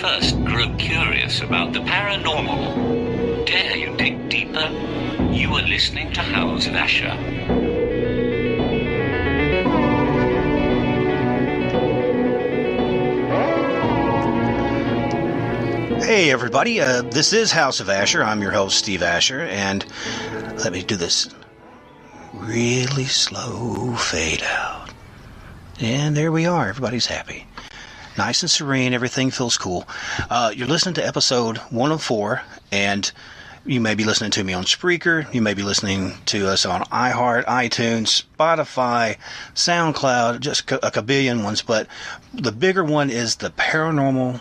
first grew curious about the paranormal, dare you dig deeper? You are listening to House of Asher. Hey everybody, this is House of Asher. I'm your host, Steve Asher, and let me do this really slow fade out. And there we are. Everybody's happy. Nice and serene. Everything feels cool. You're listening to episode 104, and you may be listening to me on Spreaker. You may be listening to us on iHeart, iTunes, Spotify, SoundCloud, just a kabillion ones. But the bigger one is the Paranormal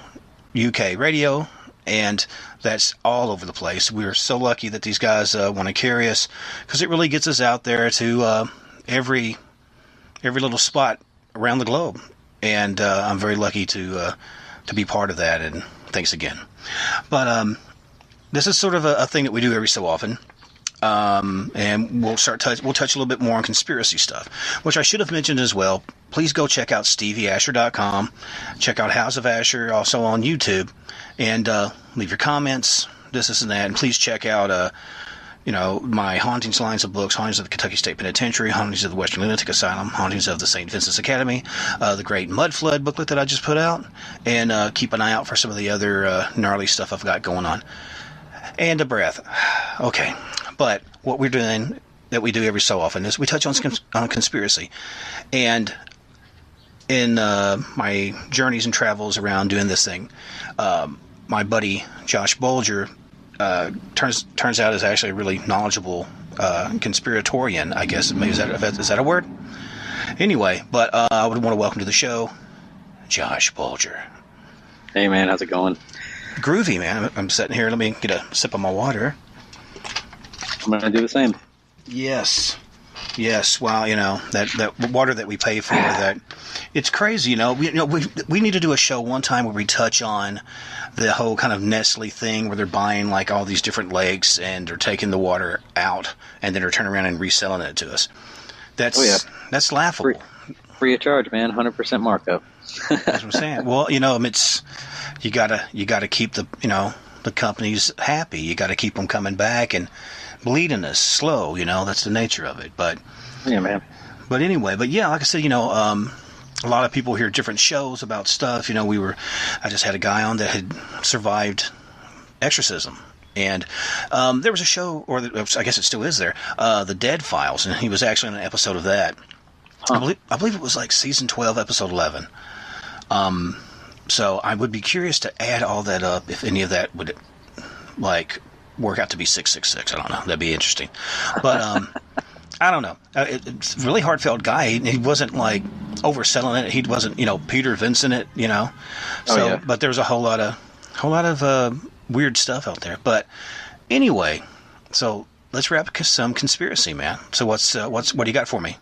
UK radio, and that's all over the place. We're so lucky that these guys want to carry us, because it really gets us out there to every little spot around the globe, and I'm very lucky to be part of that, and thanks again. But this is sort of a thing that we do every so often, and we'll touch a little bit more on conspiracy stuff, which I should have mentioned as well. Please go check out stevieasher.com, check out House of Asher, also on YouTube, and leave your comments, this and that, and please check out my Hauntings lines of books: Hauntings of the Kentucky State Penitentiary, Hauntings of the Western Lunatic Asylum, Hauntings of the St. Vincent's Academy, the Great Mud Flood booklet that I just put out, and keep an eye out for some of the other gnarly stuff I've got going on. And a breath. Okay, but what we're doing, that we do every so often, is we touch on conspiracy. And in my journeys and travels around doing this thing, my buddy Josh Bulger turns out is actually a really knowledgeable conspiratorian, I guess. Maybe is that a word? Anyway, but I would want to welcome to the show Josh Bulger. Hey man, how's it going? Groovy, man. I'm sitting here. Let me get a sip of my water. I'm gonna do the same. Yes. Well, that water that we pay for, that it's crazy. We need to do a show one time where we touch on the whole kind of Nestle thing, where they're buying like all these different lakes and they're taking the water out and then they're turning around and reselling it to us. That's laughable. Free of charge, man. 100% markup. That's what I'm saying. Well, it's you gotta keep the companies happy. You got to keep them coming back and bleeding us slow. That's the nature of it. But yeah, man. But anyway, like I said, a lot of people hear different shows about stuff. I just had a guy on that had survived exorcism. And there was a show, or I guess it still is there, The Dead Files, and he was actually in an episode of that. Huh. I believe it was like season 12, episode 11. So I would be curious to add all that up, if any of that would work out to be 666. I don't know. That'd be interesting. But I don't know. It's a really heartfelt guy. He wasn't like overselling it. He wasn't, Peter Vincent it, So, oh, yeah. But there's a whole lot of weird stuff out there. But anyway, so let's wrap some conspiracy, man. So what do you got for me?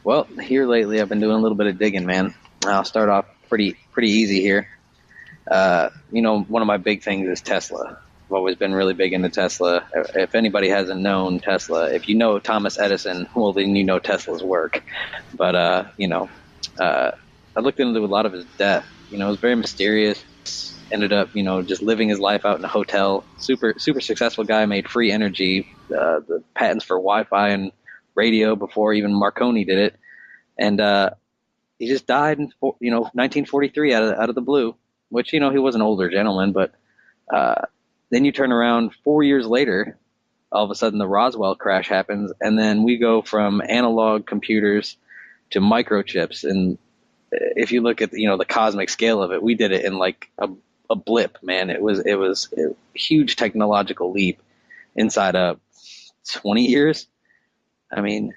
Well, here lately I've been doing a little bit of digging, man. I'll start off pretty easy here. One of my big things is Tesla. I've always been really big into Tesla. If anybody hasn't known Tesla, if you know Thomas Edison, well, then you know Tesla's work. But, I looked into a lot of his death. It was very mysterious. Ended up, just living his life out in a hotel. Super successful guy, made free energy, the patents for Wi-Fi and radio before even Marconi did it. And he just died in 1943 out of the blue, which, he was an older gentleman. But then you turn around 4 years later, all of a sudden the Roswell crash happens, and then we go from analog computers to microchips. And if you look at the cosmic scale of it, we did it in like a blip, man. It was a huge technological leap inside of 20 years. I mean,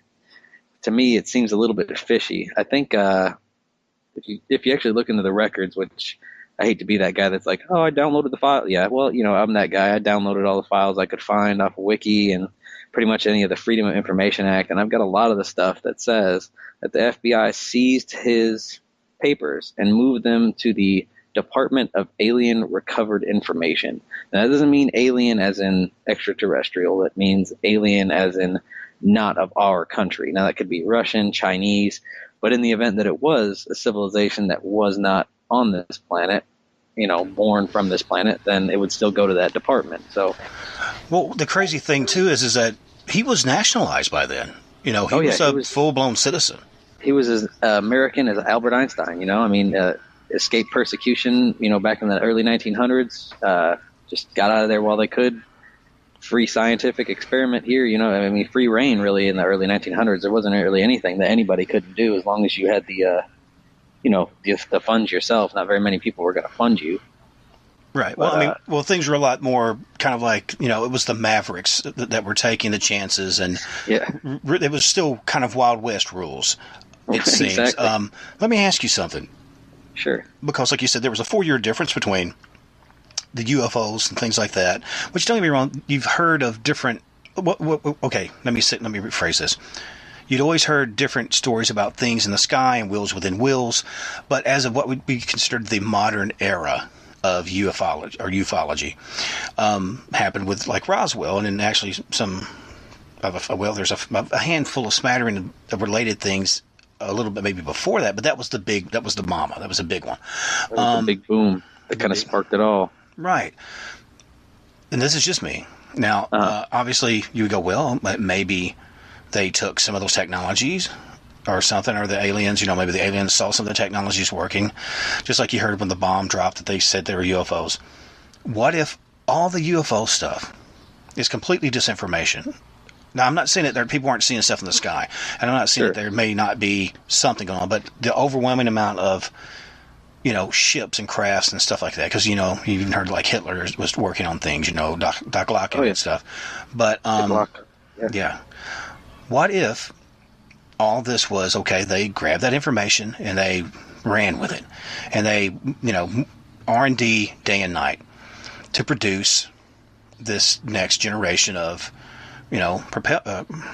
to me, it seems a little bit fishy. I think if you actually look into the records, which I hate to be that guy that's like, oh, I downloaded the file. Yeah, well, I'm that guy. I downloaded all the files I could find off of Wiki and pretty much any of the Freedom of Information Act, and I've got a lot of the stuff that says that the FBI seized his papers and moved them to the Department of Alien Recovered Information. Now, that doesn't mean alien as in extraterrestrial. It means alien as in not of our country. Now, that could be Russian, Chinese, but in the event that it was a civilization that was not on this planet, born from this planet, then it would still go to that department. So, well, the crazy thing too is that he was nationalized by then. He was a full-blown citizen. He was as American as Albert Einstein. Escaped persecution. Back in the early 1900s, just got out of there while they could. Free scientific experiment here. Free reign really in the early 1900s. There wasn't really anything that anybody couldn't do as long as you had the funds yourself. Not very many people were going to fund you. Right. Well, things were a lot more kind of like, it was the Mavericks that were taking the chances, and it was still kind of Wild West rules, it seems. Exactly. Let me ask you something. Sure. Because, like you said, there was a 4-year difference between the UFOs and things like that, which, don't get me wrong, you've heard of different... Okay, let me rephrase this. You'd always heard different stories about things in the sky and wheels within wheels, but as of what would be considered the modern era of ufology, happened with like Roswell, and then actually there's a handful of smattering of related things a little bit maybe before that, but that was the mama. That was a big one. That was the big boom that kind of sparked it all. Right. And this is just me. Now, obviously you would go, well, maybe they took some of those technologies or something, or the aliens, maybe the aliens saw some of the technologies working, just like you heard when the bomb dropped that they said they were UFOs. What if all the UFO stuff is completely disinformation? Now, I'm not saying that people aren't seeing stuff in the sky, and I'm not saying that there may not be something going on, but the overwhelming amount of, ships and crafts and stuff like that, because, you even heard like Hitler was working on things, Doc Locken and stuff. But, yeah. What if all this was, okay, they grabbed that information and they ran with it, and they, R&D day and night to produce this next generation of,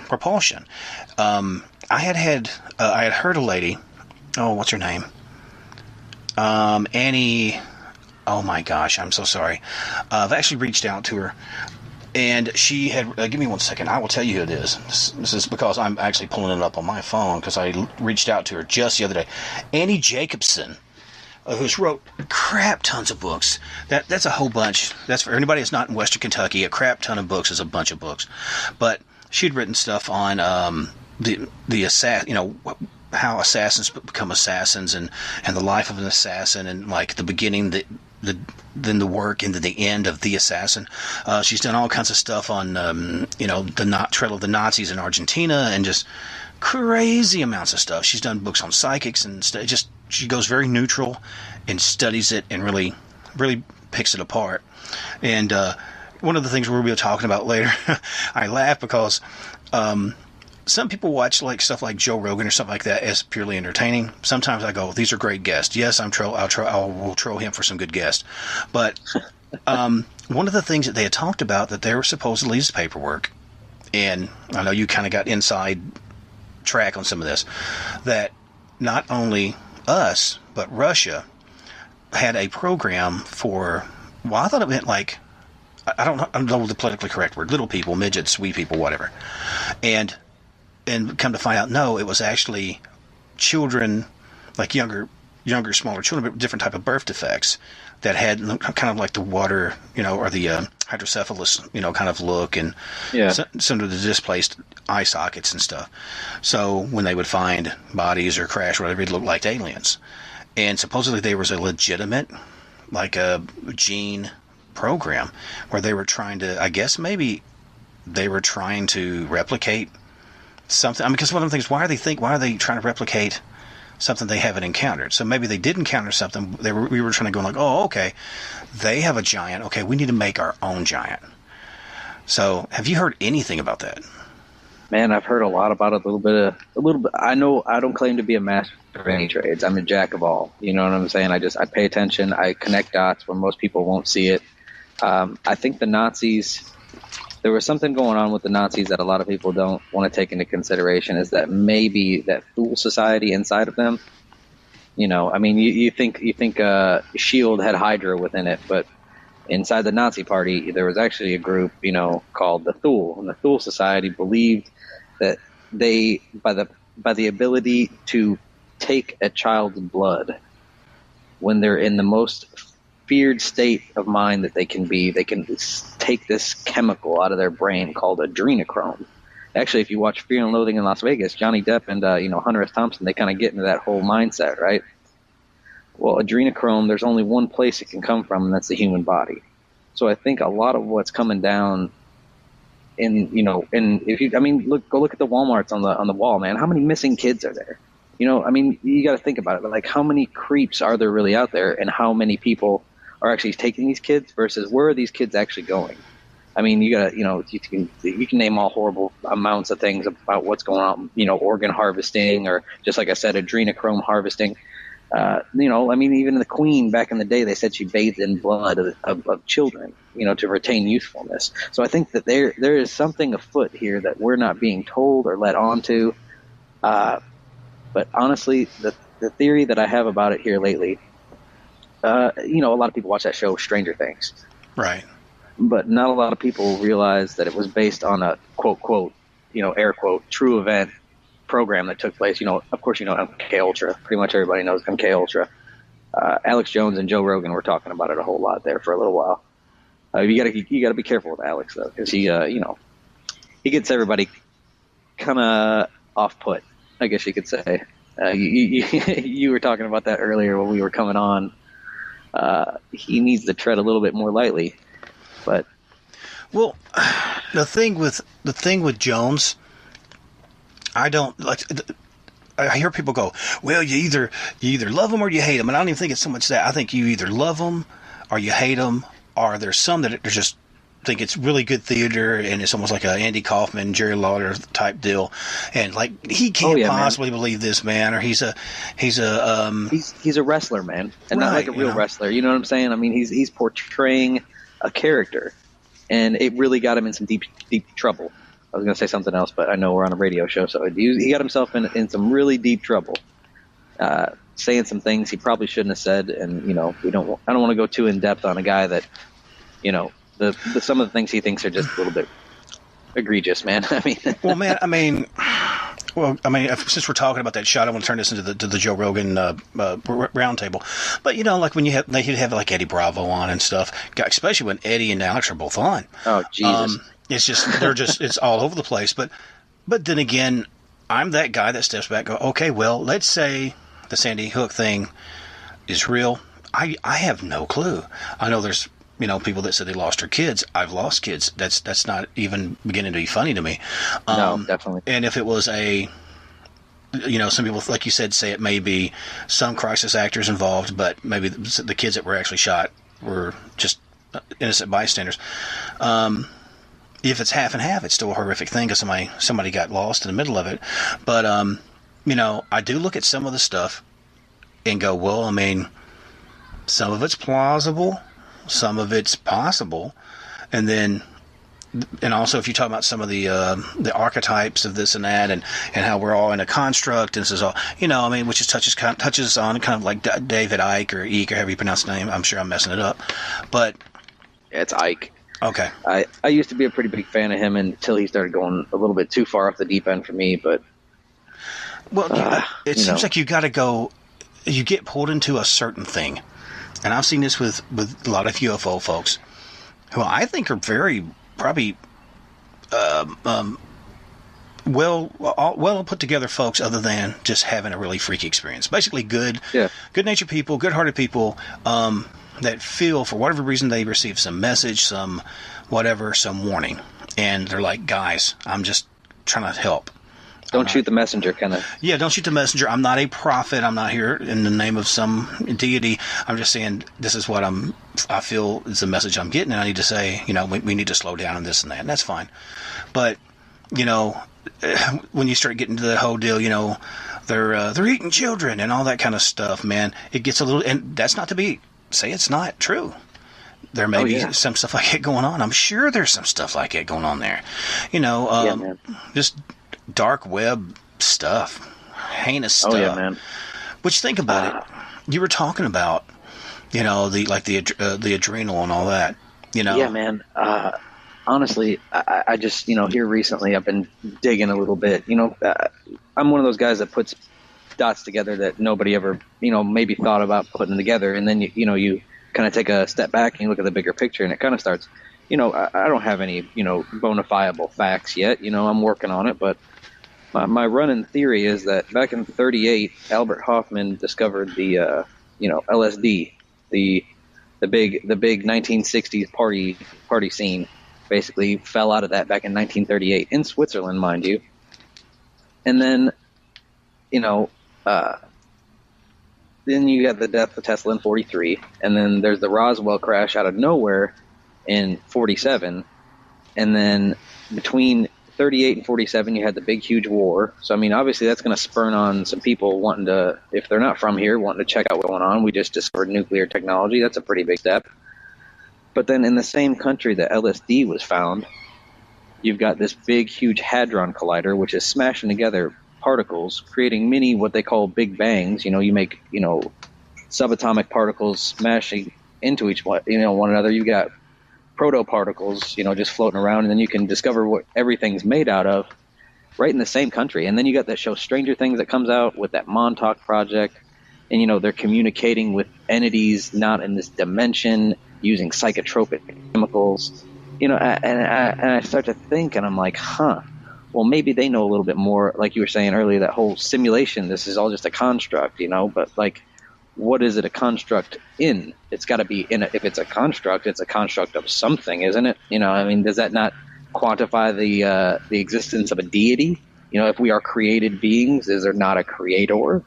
propulsion. I had heard a lady, what's her name? Annie, oh my gosh, I'm so sorry. I've actually reached out to her, and she had, give me 1 second, I will tell you who it is. This is because I'm actually pulling it up on my phone, because I reached out to her just the other day. Annie Jacobson, who's wrote crap tons of books. That's a whole bunch. That's for anybody that's not in Western Kentucky. A crap ton of books is a bunch of books. But she'd written stuff on the assassin, how assassins become assassins, and the life of an assassin, and like the beginning, then the work into the end of the assassin. She's done all kinds of stuff on the trail of the Nazis in Argentina, and just crazy amounts of stuff. She's done books on psychics and just she goes very neutral and studies it and really picks it apart. And one of the things we'll be talking about later, I laugh because some people watch like stuff like Joe Rogan or something like that as purely entertaining. Sometimes I go, these are great guests. Yes, I will troll him for some good guests. But one of the things that they had talked about that there were supposedly is paperwork, and I know you kind of got inside track on some of this, that not only us but Russia had a program for, well, I thought it meant like, I don't know the politically correct word, little people, midgets, wee people, whatever, and come to find out, no, it was actually children, like younger, smaller children, but different type of birth defects that had kind of like the water, or the hydrocephalus, kind of look, and some of the displaced eye sockets and stuff. So when they would find bodies or crash or whatever, it looked like aliens. And supposedly there was a legitimate, like a gene program where they were trying to, I guess maybe they were trying to replicate something. I mean, because one of the things, why are they trying to replicate something they haven't encountered? So maybe they did encounter something. We were trying to go like, oh, okay, they have a giant. Okay, we need to make our own giant. So have you heard anything about that? Man, I've heard a lot about it. A little bit. I know I don't claim to be a master of any trades. I'm a jack of all. You know what I'm saying? I pay attention. I connect dots where most people won't see it. I think the Nazis, there was something going on with the Nazis that a lot of people don't want to take into consideration, is that maybe that Thule society inside of them. I mean, you think SHIELD had Hydra within it, but inside the Nazi party, there was actually a group, called the Thule, and the Thule society believed that they, by the ability to take a child's blood when they're in the most feared state of mind that they can take this chemical out of their brain called adrenochrome. Actually, if you watch Fear and Loathing in Las Vegas, Johnny Depp and Hunter S. Thompson, they kind of get into that whole mindset, right? Well, adrenochrome, there's only one place it can come from, and that's the human body. So I think a lot of what's coming down go look at the Walmarts on the wall, man. How many missing kids are there? You got to think about it. Like, how many creeps are there really out there, and how many people are actually taking these kids versus where are these kids actually going? I mean, you can name all horrible amounts of things about what's going on, organ harvesting, or just like I said, adrenochrome harvesting. Even the Queen back in the day, they said she bathed in blood of children, to retain youthfulness. So I think that there is something afoot here that we're not being told or let on to. But honestly, the theory that I have about it here lately, a lot of people watch that show, Stranger Things. Right. But not a lot of people realize that it was based on a quote, air quote, true event program that took place. Of course, MK Ultra. Pretty much everybody knows MK Ultra. Alex Jones and Joe Rogan were talking about it a whole lot there for a little while. You gotta be careful with Alex though, because he gets everybody kind of off put, I guess you could say. You were talking about that earlier when we were coming on. He needs to tread a little bit more lightly. But the thing with Jones, I don't like. I hear people go, "Well, you either love him or you hate him," and I don't even think it's so much that. I think you either love him or you hate him, or there's some that are just think it's really good theater and it's almost like a Andy Kaufman, Jerry Lawler type deal, and like he can't possibly believe this man, or he's a wrestler, man, and not like a real wrestler. You know what I'm saying? I mean, he's portraying a character, and it really got him in some deep trouble. I was going to say something else, but I know we're on a radio show, so he got himself in some really deep trouble, saying some things he probably shouldn't have said. And I don't want to go too in depth on a guy that, some of the things he thinks are just a little bit egregious, man. Since we're talking about that shot, I want to turn this into the Joe Rogan roundtable. But like when he'd have like Eddie Bravo on and stuff, especially when Eddie and Alex are both on. Oh Jesus! It's just it's all over the place. But then again, I'm that guy that steps back and go, okay, well, let's say the Sandy Hook thing is real. I have no clue. I know there's people that said they lost their kids. I've lost kids. That's not even beginning to be funny to me. No, definitely. And if it was some people, like you said, say it may be some crisis actors involved, but maybe the kids that were actually shot were just innocent bystanders. If it's half and half, it's still a horrific thing because somebody got lost in the middle of it. But I do look at some of the stuff and go, well, I mean, some of it's plausible. Some of it's possible, and also if you talk about some of the archetypes of this and that, and how we're all in a construct, and this is all which is touches on kind of like David Icke or however you pronounce the name. I'm sure I'm messing it up, but it's Icke. Okay. I used to be a pretty big fan of him until he started going a little bit too far off the deep end for me. But it seems like you got to go. You get pulled into a certain thing. And I've seen this with a lot of UFO folks, who I think are very probably well put together folks, other than just having a really freaky experience. Basically, good-natured people, good-hearted people that feel for whatever reason they receive some message, some warning, and they're like, guys, I'm just trying to help. Don't shoot the messenger, kind of. Yeah, don't shoot the messenger. I'm not a prophet. I'm not here in the name of some deity. I'm just saying this is what I feel is the message I'm getting, and I need to say, we need to slow down on this and that, and that's fine. But, when you start getting to the whole deal, they're eating children and all that kind of stuff, man, it gets a little, and that's not to say it's not true. There may be some stuff like that going on. I'm sure there's some stuff like that going on there. Just dark web stuff, heinous stuff. Oh yeah, man. Which, think about it. You were talking about, the adrenal and all that. Yeah, man. Honestly, I just here recently I've been digging a little bit. I'm one of those guys that puts dots together that nobody ever maybe thought about putting together, and then you kind of take a step back and you look at the bigger picture, and it kind of starts, I don't have any, bona fiable facts yet. I'm working on it, but my running theory is that back in '38, Albert Hoffman discovered the, LSD, the big 1960s party scene. Basically, fell out of that back in 1938 in Switzerland, mind you. And then, then you got the death of Tesla in '43, and then there's the Roswell crash out of nowhere in '47, and then between '38 and '47 you had the big huge war. So I mean, obviously that's going to spurn on some people wanting to, if they're not from here, wanting to check out what's going on. We just discovered nuclear technology. That's a pretty big step. But then in the same country that LSD was found, you've got this big huge hadron collider, which is smashing together particles, creating mini what they call big bangs. You make subatomic particles smashing into one another. You got protoparticles, just floating around, and then you can discover what everything's made out of right in the same country. And then you got that show Stranger Things that comes out with that Montauk Project, and they're communicating with entities not in this dimension using psychotropic chemicals. And I start to think, and I'm like, well, maybe they know a little bit more, like you were saying earlier, that whole simulation, this is all just a construct, but like, what is it a construct in? It's got to be if it's a construct, it's a construct of something, isn't it? Does that not quantify the existence of a deity? If we are created beings, is there not a creator?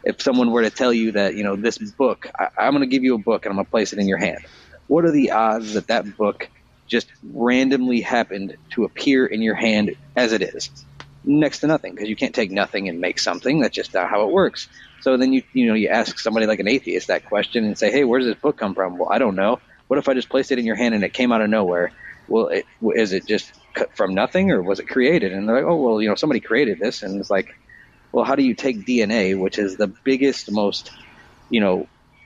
If someone were to tell you that, this book, I'm going to give you a book and I'm going to place it in your hand. What are the odds that book just randomly happened to appear in your hand as it is? Next to nothing, because you can't take nothing and make something. That's just not how it works. So then you ask somebody like an atheist that question and say, hey, where does this book come from? Well, I don't know. What if I just placed it in your hand and it came out of nowhere? Well, is it just cut from nothing, or was it created? And they're like, oh, well, somebody created this. And it's like, well, how do you take DNA, which is the biggest, most,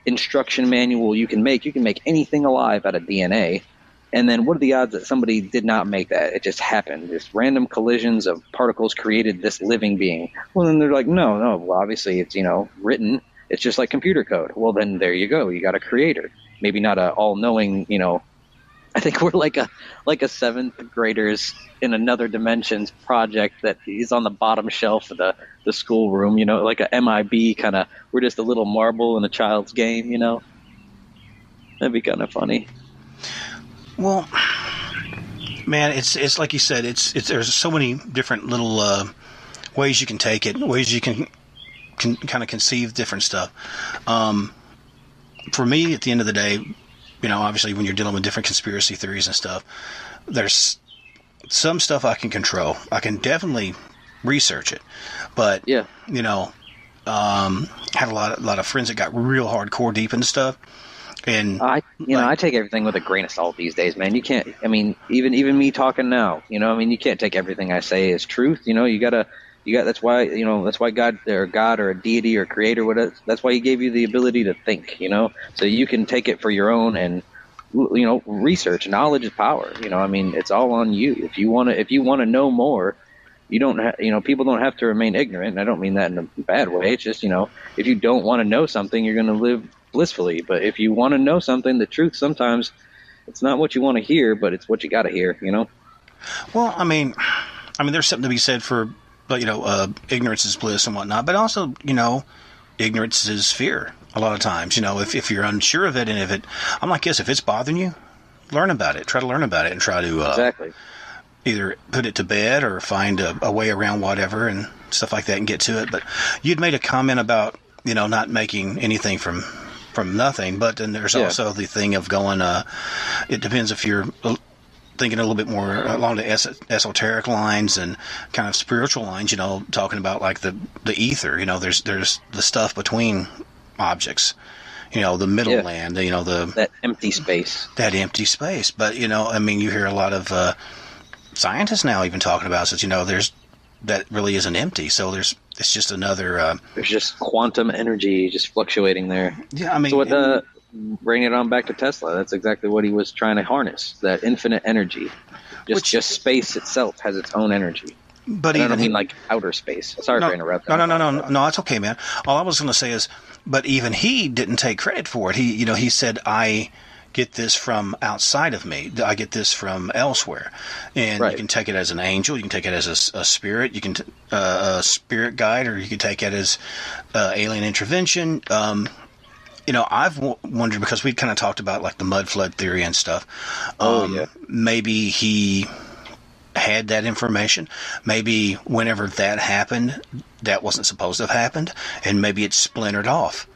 instruction manual you can make? You can make anything alive out of DNA. And then what are the odds that somebody did not make that? It just happened. Just random collisions of particles created this living being. Well, then they're like, no. Well, obviously it's, written. It's just like computer code. Well, then there you go. You got a creator. Maybe not a all-knowing, I think we're like a seventh graders in another dimensions project that is on the bottom shelf of the schoolroom, like a MIB kind of, we're just a little marble in a child's game, That'd be kind of funny. Well, man, it's like you said, there's so many different little ways you can take it, ways you can kind of conceive different stuff. For me, at the end of the day, obviously when you're dealing with different conspiracy theories and stuff, there's some stuff I can control. I can definitely research it, but yeah, had a lot of friends that got real hardcore deep into stuff. And I take everything with a grain of salt these days, man. You can't. Even me talking now, you can't take everything I say as truth. You got. That's why God or a deity or creator, whatever. That's why He gave you the ability to think. So you can take it for your own and research. Knowledge is power. It's all on you. If you want to know more, you don't. People don't have to remain ignorant. And I don't mean that in a bad way. It's just if you don't want to know something, you're going to live blissfully. But if you want to know something, the truth sometimes it's not what you want to hear, but it's what you got to hear. Well, there's something to be said for, ignorance is bliss and whatnot, but also, ignorance is fear a lot of times. If you're unsure of it, and I'm like this, if it's bothering you, learn about it, try to learn about it, and try to exactly either put it to bed or find a way around whatever and stuff like that and get to it. But you'd made a comment about, not making anything from nothing, but then there's also the thing of going, it depends if you're thinking a little bit more along the esoteric lines and kind of spiritual lines, talking about like the ether, there's the stuff between objects, the middle land, that empty space. But, you hear a lot of scientists now even talking about it, that really isn't empty. So it's just another... there's just quantum energy just fluctuating there. Yeah, So bring it on back to Tesla. That's exactly what he was trying to harness, that infinite energy. Just space itself has its own energy. But I even don't mean like outer space. Sorry for interrupting. No, it's okay, man. All I was going to say is, but even he didn't take credit for it. He said, I get this from outside of me. I get this from elsewhere. And you can take it as an angel. You can take it as a spirit. You can a spirit guide, or you can take it as alien intervention. I've wondered, because we kind of talked about like the mud flood theory and stuff. Maybe he had that information. Maybe whenever that happened, that wasn't supposed to have happened, and maybe it splintered off.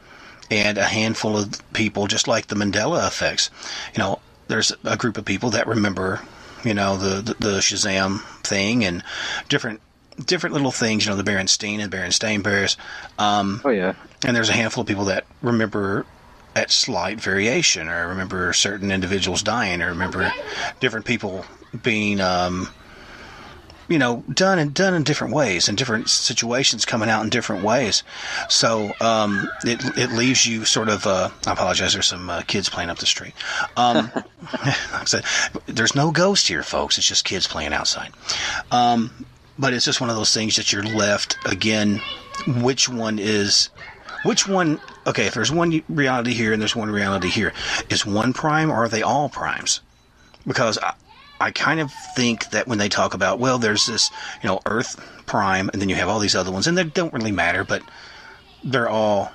And a handful of people, just like the Mandela effects, there's a group of people that remember, the Shazam thing and different little things, the Berenstein and Berenstain Bears. And there's a handful of people that remember that slight variation, or remember certain individuals dying, or remember different people being, done in different ways, in different situations, coming out in different ways. So it leaves you sort of. I apologize. There's some kids playing up the street. Like I said, there's no ghost here, folks. It's just kids playing outside. But it's just one of those things that you're left again. Which one? Okay, if there's one reality here and there's one reality here, is one prime, or are they all primes? Because I kind of think that when they talk about, well, there's this, Earth prime, and then you have all these other ones, and they don't really matter, but they're all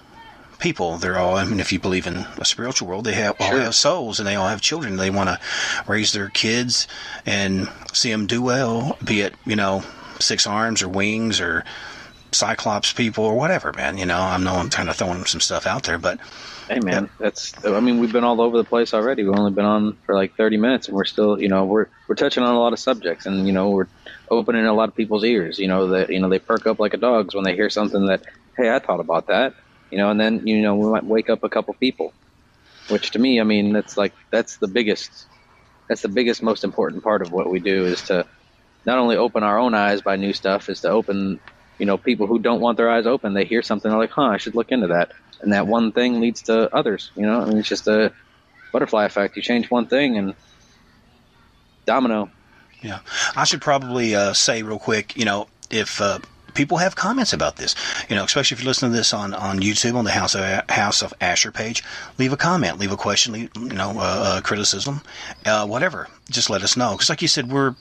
people. They're all, if you believe in a spiritual world, they all have souls, and they all have children. They want to raise their kids and see them do well, be it, 6 arms or wings or Cyclops people or whatever, man. I'm kind of throwing some stuff out there, but hey, man, we've been all over the place already. We've only been on for like 30 minutes, and we're still, we're touching on a lot of subjects, and we're opening a lot of people's ears. They perk up like a dog's when they hear something that, hey, I thought about that. And then we might wake up a couple people, which to me, that's the biggest, most important part of what we do, is to not only open our own eyes by new stuff, is to open, people who don't want their eyes open. They hear something, they're like, I should look into that. And that one thing leads to others, it's just a butterfly effect. You change one thing and domino. Yeah. I should probably say real quick, if people have comments about this, especially if you're listening to this on YouTube, on the House of Asher page, leave a comment, leave a question, criticism, whatever. Just let us know. Because like you said, we're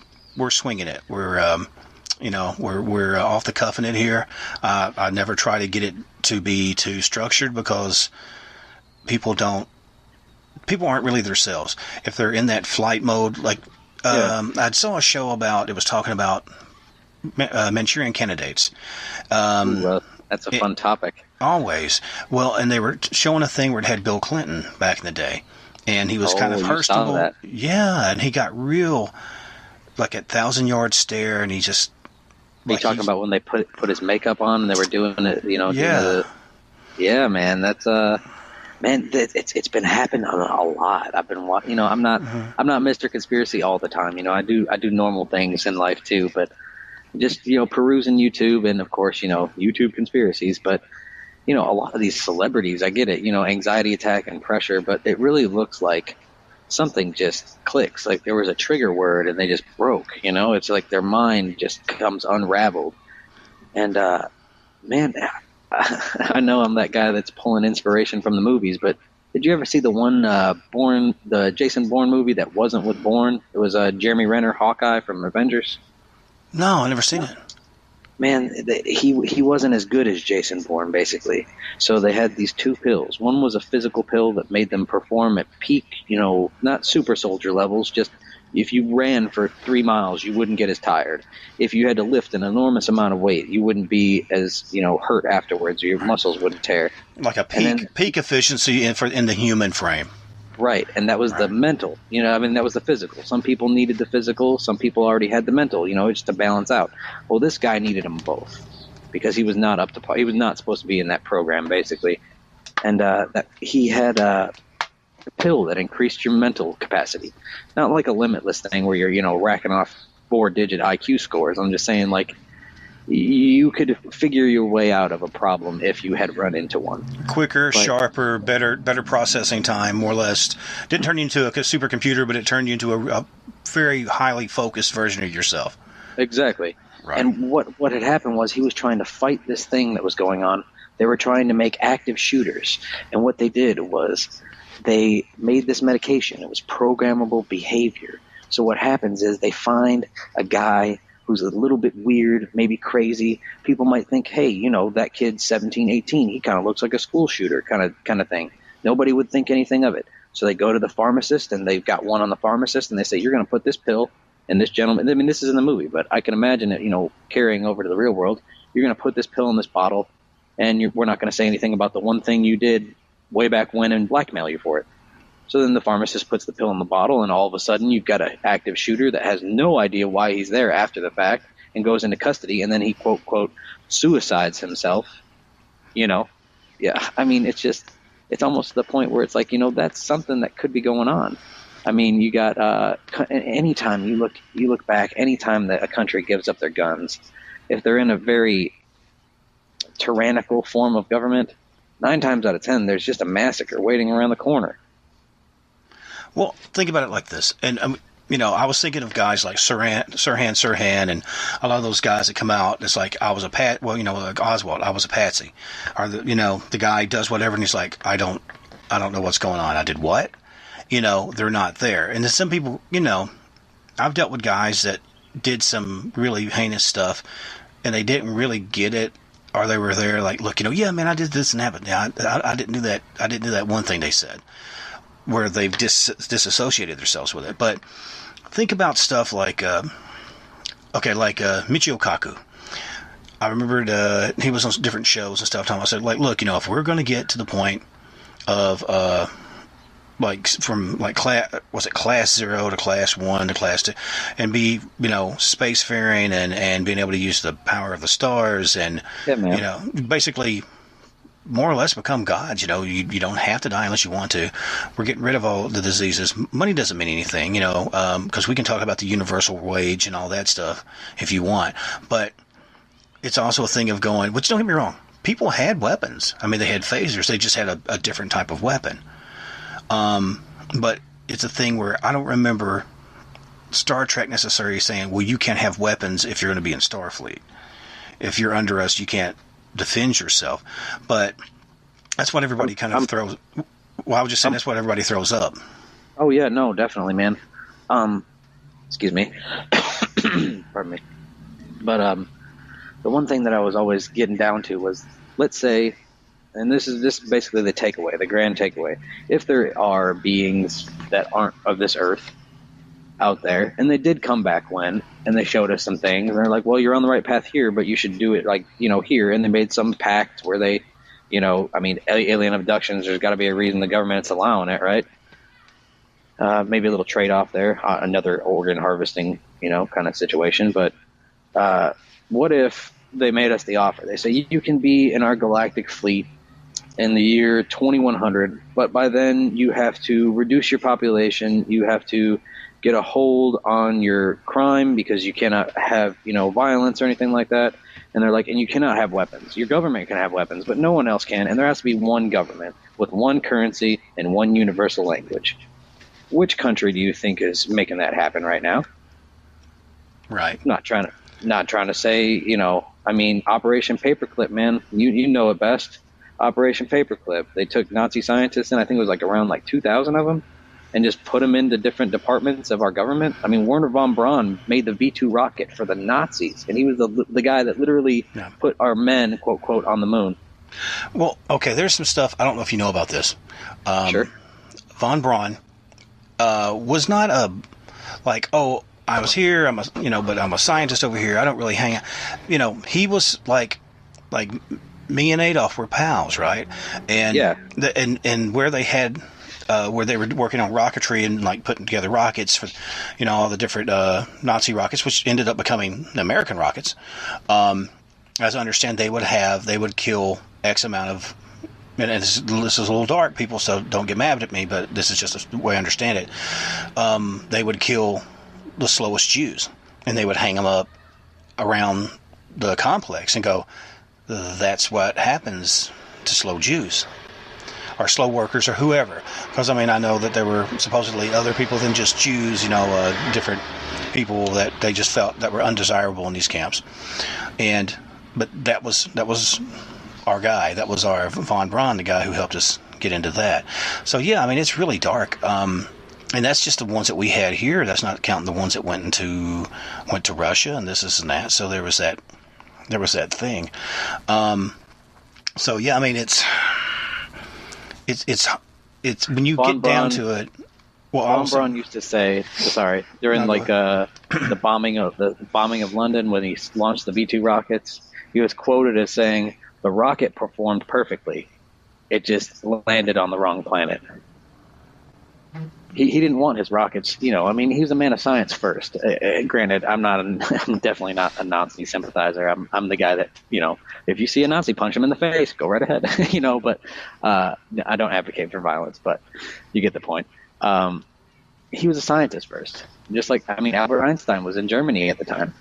swinging it. We're off the cuff in it here. I never try to get it to be too structured, because people aren't really themselves. If they're in that flight mode, like I saw a show it was talking about Manchurian candidates. Well, that's a fun topic. Always. Well, and they were showing a thing where it had Bill Clinton back in the day, and he was kind of herstable. Yeah, and he got real, like a 1,000-yard stare, and he just. Are you talking about when they put his makeup on and they were doing it, Yeah, man, that's it's been happening a lot. I've been watching, I'm not Mr. Conspiracy all the time. I do normal things in life too, but just perusing YouTube, and of course YouTube conspiracies. But a lot of these celebrities, I get it, anxiety attack and pressure, but it really looks like something just clicks, like there was a trigger word and they just broke. It's like their mind just comes unraveled. And man, I know I'm that guy that's pulling inspiration from the movies, but did you ever see the one the Jason Bourne movie that wasn't with Bourne? It was Jeremy Renner, Hawkeye from Avengers. No, I never seen it. Man, he wasn't as good as Jason Bourne, basically. So they had these 2 pills. One was a physical pill that made them perform at peak, not super soldier levels, just if you ran for 3 miles, you wouldn't get as tired. If you had to lift an enormous amount of weight, you wouldn't be as, hurt afterwards, or your muscles wouldn't tear. Like a peak efficiency in the human frame. Right, and that was the mental. That was the physical. Some people needed the physical. Some people already had the mental, just to balance out. Well, this guy needed them both, because he was not up to par. He was not supposed to be in that program, basically. And he had a pill that increased your mental capacity. Not like a limitless thing where you're, racking off 4-digit IQ scores. I'm just saying, like, you could figure your way out of a problem if you had run into one. Quicker, sharper, better processing time, more or less. Didn't turn you into a supercomputer, but it turned you into a very highly focused version of yourself. Exactly. Right. And what had happened was he was trying to fight this thing that was going on. They were trying to make active shooters. And what they did was they made this medication. It was programmable behavior. So what happens is they find a guy who's a little bit weird, maybe crazy. People might think, hey, you know, that kid's 17, 18. He kind of looks like a school shooter kind of thing. Nobody would think anything of it. So they go to the pharmacist, and they've got one on the pharmacist, and they say, you're going to put this pill in this gentleman. I mean, this is in the movie, but I can imagine it, you know, carrying over to the real world. You're going to put this pill in this bottle, and we're not going to say anything about the one thing you did way back when and blackmail you for it. So then the pharmacist puts the pill in the bottle, and all of a sudden you've got an active shooter that has no idea why he's there after the fact and goes into custody, and then he, quote, quote, suicides himself. You know? Yeah, I mean, it's almost to the point where it's like, you know, that's something that could be going on. I mean, you got anytime you look back, anytime that a country gives up their guns, if they're in a very tyrannical form of government, 9 times out of 10, there's just a massacre waiting around the corner. Well, think about it like this. And, you know, I was thinking of guys like Sirhan, and a lot of those guys that come out. It's like, like Oswald, I was a patsy. Or, the guy does whatever, and he's like, I don't know what's going on. I did what? You know, they're not there. And then some people, you know, I've dealt with guys that did some really heinous stuff, and they didn't really get it, or they were there like, look, you know, yeah, man, I did this and that, but yeah, I didn't do that. I didn't do that one thing they said, where they've disassociated themselves with it. But think about stuff like, Michio Kaku. I remembered he was on different shows and stuff. I said, like, look, you know, if we're going to get to the point of class 0 to class 1 to class 2, and be, you know, spacefaring and being able to use the power of the stars and, you know, basically more or less become gods. You know, you don't have to die unless you want to. We're getting rid of all the diseases. Money doesn't mean anything, you know, because we can talk about the universal wage and all that stuff if you want. But it's also a thing of going, which, don't get me wrong, people had weapons. I mean, they had phasers. They just had a different type of weapon. But it's a thing where I don't remember Star Trek necessarily saying, well, you can't have weapons if you're going to be in Starfleet. If you're under us, you can't defend yourself. But that's what everybody kind of throws. Well, I was just saying that's what everybody throws up. Oh yeah, no, definitely, man. Excuse me. Pardon me. But the one thing that I was always getting down to was, let's say, and this is basically the takeaway, the grand takeaway. If there are beings that aren't of this earth out there, and they did come back and they showed us some things, and they're like, well, you're on the right path here, but you should do it, like, you know, here. And they made some pact where they, you know, I mean, alien abductions, there's got to be a reason the government's allowing it, right? Maybe a little trade-off there, another organ harvesting, you know, kind of situation. But what if they made us the offer? They say, you can be in our galactic fleet in the year 2100, but by then you have to reduce your population, you have to get a hold on your crime because you cannot have, you know, violence or anything like that. And they're like, and you cannot have weapons. Your government can have weapons, but no one else can. And there has to be one government with one currency and one universal language. Which country do you think is making that happen right now? Right. Not trying to say, you know, I mean, Operation Paperclip, man, you know it best. Operation Paperclip. They took Nazi scientists, and I think it was like around 2,000 of them, and just put them into different departments of our government. I mean, Werner von Braun made the V-2 rocket for the Nazis, and he was the guy that literally put our men, quote, quote, on the moon. Well, okay, there's some stuff. I don't know if you know about this. Sure. Von Braun was not I was here, but I'm a scientist over here. I don't really hang out. You know, he was like me and Adolf were pals, right? And yeah. And where they had where they were working on rocketry and putting together rockets for, all the different Nazi rockets, which ended up becoming the American rockets. As I understand, they would kill X amount of, and this is a little dark, people, so don't get mad at me, but this is just the way I understand it. They would kill the slowest Jews, and they would hang them up around the complex and go, that's what happens to slow Jews. or slow workers or whoever. Because, I mean, I know that there were supposedly other people than just Jews, different people that they just felt that were undesirable in these camps. But that was our guy. That was our Von Braun, the guy who helped us get into that. So, yeah, I mean, it's really dark. And that's just the ones that we had here. That's not counting the ones that went to Russia and this and that. So there was that thing. So yeah, I mean it's when you get down to it. Well, Von Braun used to say, during the bombing of London when he launched the V2 rockets, he was quoted as saying, "The rocket performed perfectly. It just landed on the wrong planet." He didn't want his rockets, I mean, he was a man of science first. Granted, I'm definitely not a Nazi sympathizer. I'm the guy that, if you see a Nazi, punch him in the face, go right ahead, but I don't advocate for violence, but you get the point. He was a scientist first. Just like, I mean, Albert Einstein was in Germany at the time,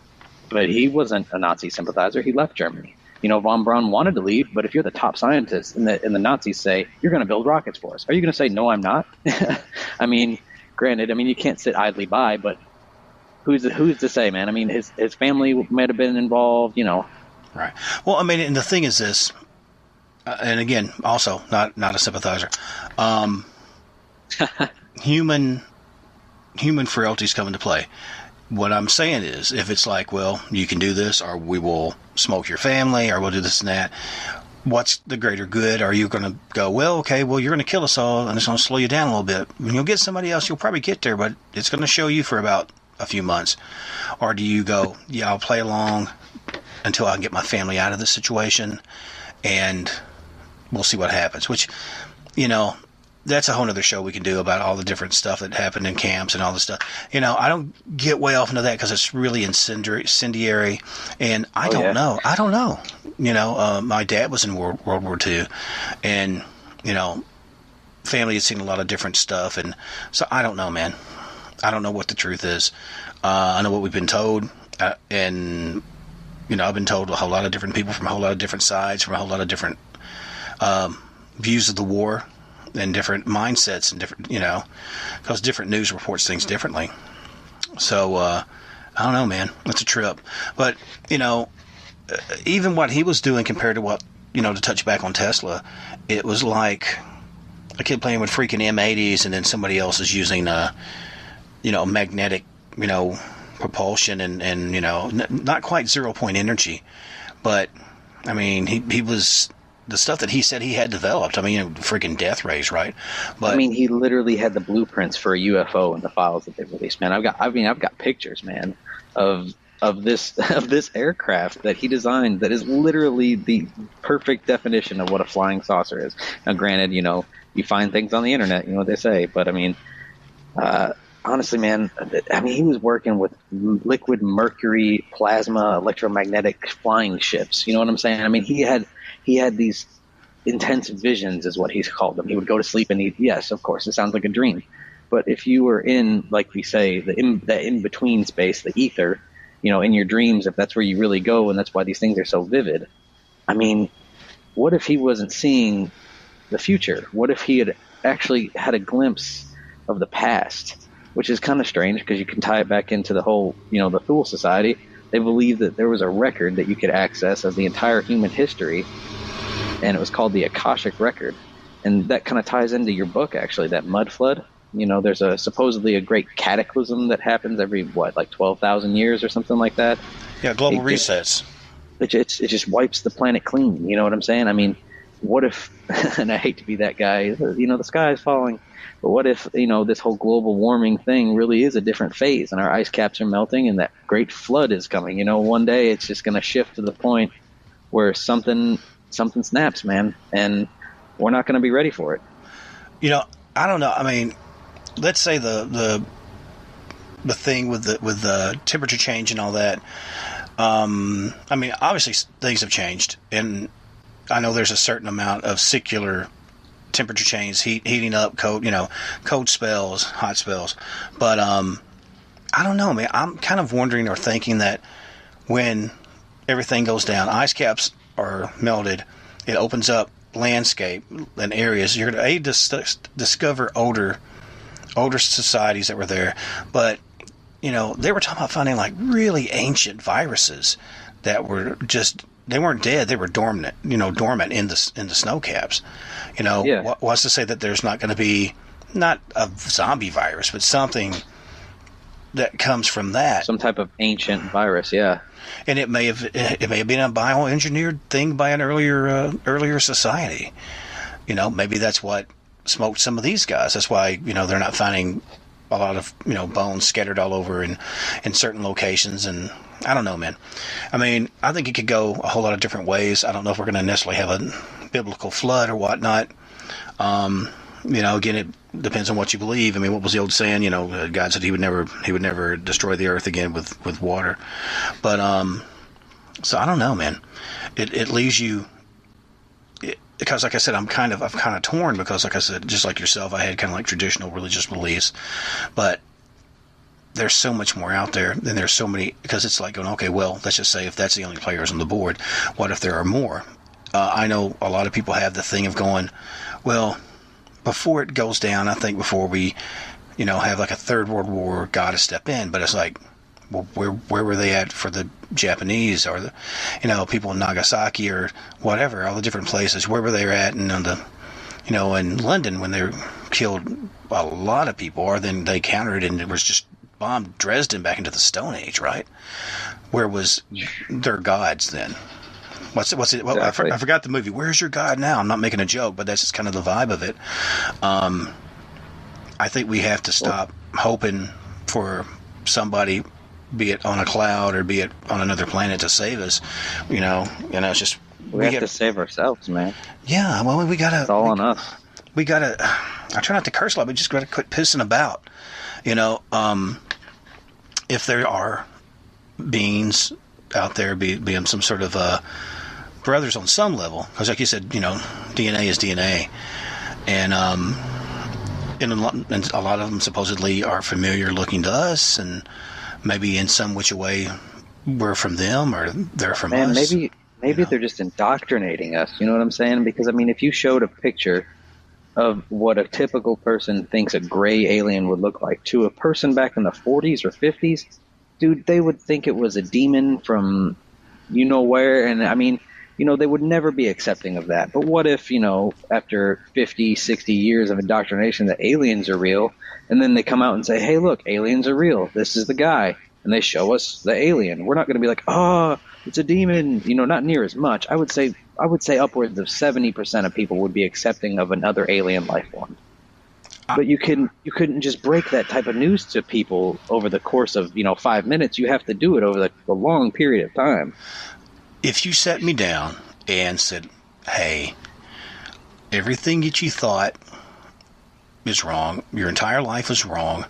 but he wasn't a Nazi sympathizer. He left Germany. Von Braun wanted to leave, but if you're the top scientist and the Nazis say, "You're going to build rockets for us," are you going to say, "No, I'm not"? I mean, granted, you can't sit idly by, but who's to say, man? I mean, his family might have been involved, Right. Well, I mean, and the thing is this, and again, also not a sympathizer. Human frailties come into play. What I'm saying is, if it's like, well, you can do this, or we will smoke your family, or we'll do this and that, what's the greater good? Are you going to go, well, okay, well, you're going to kill us all, and it's going to slow you down a little bit. When you'll get somebody else, you'll probably get there, but it's going to show you for about a few months. Or do you go, yeah, I'll play along until I can get my family out of this situation, and we'll see what happens, which, that's a whole other show we can do about all the different stuff that happened in camps and all this stuff. I don't get way off into that because it's really incendiary, and I don't know. I don't know. My dad was in World War II, and, family had seen a lot of different stuff, and so I don't know, man. I don't know what the truth is. I know what we've been told, and, I've been told a whole lot of different people from a whole lot of different sides, from a whole lot of different views of the war, and different mindsets, and different, because different news reports things differently. So, I don't know, man. It's a trip. But, even what he was doing compared to what, to touch back on Tesla, it was like a kid playing with freaking M80s, and then somebody else is using, magnetic, propulsion and not quite 0-point energy. But, I mean, he was... the stuff that he said he had developed, freaking death rays, right? But he literally had the blueprints for a UFO in the files that they released, man. I've got pictures, man, of this aircraft that he designed that is literally the perfect definition of what a flying saucer is. Now, granted, you find things on the internet, what they say, but honestly, man, he was working with liquid mercury, plasma, electromagnetic flying ships. You know what I'm saying? He had these intense visions, is what he's called them. He would go to sleep and yes, of course, it sounds like a dream. But if you were in, like we say, the in-between space, the ether, in your dreams, if that's where you really go, and that's why these things are so vivid. What if he wasn't seeing the future? What if he had actually had a glimpse of the past? Which is kind of strange because you can tie it back into the whole, the Thule Society. They believe that there was a record that you could access of the entire human history, and it was called the Akashic Record. And that kind of ties into your book, actually, that mud flood. There's supposedly a great cataclysm that happens every, 12,000 years or something like that? Yeah, global resets. It just wipes the planet clean, you know what I'm saying? What if, and I hate to be that guy, the sky is falling, but what if, this whole global warming thing really is a different phase, and our ice caps are melting, and that great flood is coming? One day it's just going to shift to the point where something snaps, man, and we're not going to be ready for it. I don't know. Let's say the thing with the temperature change and all that. Obviously things have changed, and I know there's a certain amount of secular temperature change, heating up, cold spells, hot spells. But I don't know, man. I'm kind of wondering or thinking that when everything goes down, ice caps are melted, it opens up landscape and areas, you're going to discover older societies that were there. But, you know, they were talking about finding like really ancient viruses that were just, they weren't dead, they were dormant in the snow caps. You know, what's to say that there's not going to be, not a zombie virus, but something that comes from that. Some type of ancient virus, yeah. And it may have been a bioengineered thing by an earlier society. You know, maybe that's what smoked some of these guys. That's why, you know, they're not finding a lot of, you know, bones scattered all over in certain locations. And I don't know, man. I mean, I think it could go a whole lot of different ways. I don't know if we're going to necessarily have a biblical flood or whatnot. You know, again, it depends on what you believe. I mean, what was the old saying? You know, God said he would never destroy the earth again with water. But so I don't know, man. It leaves you, because like I said, I'm kind of torn, because like I said, just like yourself, I had kind of like traditional religious beliefs, but there's so much more out there, and there's so many, because it's like going, okay, well, let's just say if that's the only players on the board, what if there are more? I know a lot of people have the thing of going, well, before it goes down, I think before we, you know, have like a third world war, got to step in. But it's like, well, where were they at for the Japanese, or the, you know, people in Nagasaki or whatever, all the different places, where were they at? And on the, you know, in London when they killed a lot of people, or then they countered and it was just bombed Dresden back into the Stone Age, right? Where was their gods then? What's it? Well, Exactly. I forgot the movie. Where's your God now? I'm not making a joke, but that's just kind of the vibe of it. I think we have to stop hoping for somebody, be it on a cloud or be it on another planet, to save us. You know, it's just We have to save ourselves, man. Yeah, well, we gotta. It's all on us. We gotta. I try not to curse a lot, but just gotta quit pissing about. You know, if there are beings out there, being some sort of brothers on some level, because like you said, you know, DNA is DNA, and a lot of them supposedly are familiar looking to us, and maybe in some which way we're from them or they're from us. Maybe you know? they're just indoctrinating us. You know what I'm saying? Because I mean, if you showed a picture of what a typical person thinks a gray alien would look like to a person back in the 40s or 50s, dude, they would think it was a demon from you know where. And I mean, you know, they would never be accepting of that. But what if, you know, after 50, 60 years of indoctrination that aliens are real, and then they come out and say, hey, look, aliens are real. This is the guy. And they show us the alien. We're not going to be like, oh, it's a demon. You know, not near as much. I would say upwards of 70% of people would be accepting of another alien life form. But you couldn't just break that type of news to people over the course of, you know, 5 minutes. You have to do it over the long period of time. If you sat me down and said, hey, everything that you thought is wrong, your entire life is wrong,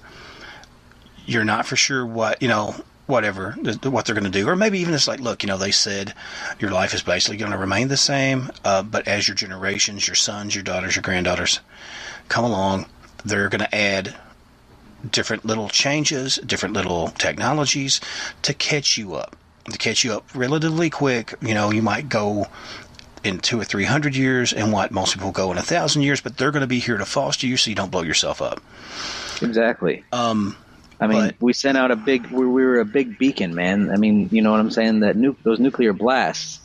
you're not for sure what, you know, whatever, what they're going to do, or maybe even it's like, look, you know, they said your life is basically going to remain the same, but as your generations, your sons, your daughters, your granddaughters come along, they're going to add different little changes, different little technologies to catch you up relatively quick. You know, you might go in 200 or 300 years, and what most people go in 1,000 years, but they're going to be here to foster you so you don't blow yourself up. Exactly. I mean, we sent out we were a big beacon, man. I mean, you know what I'm saying? That those nuclear blasts,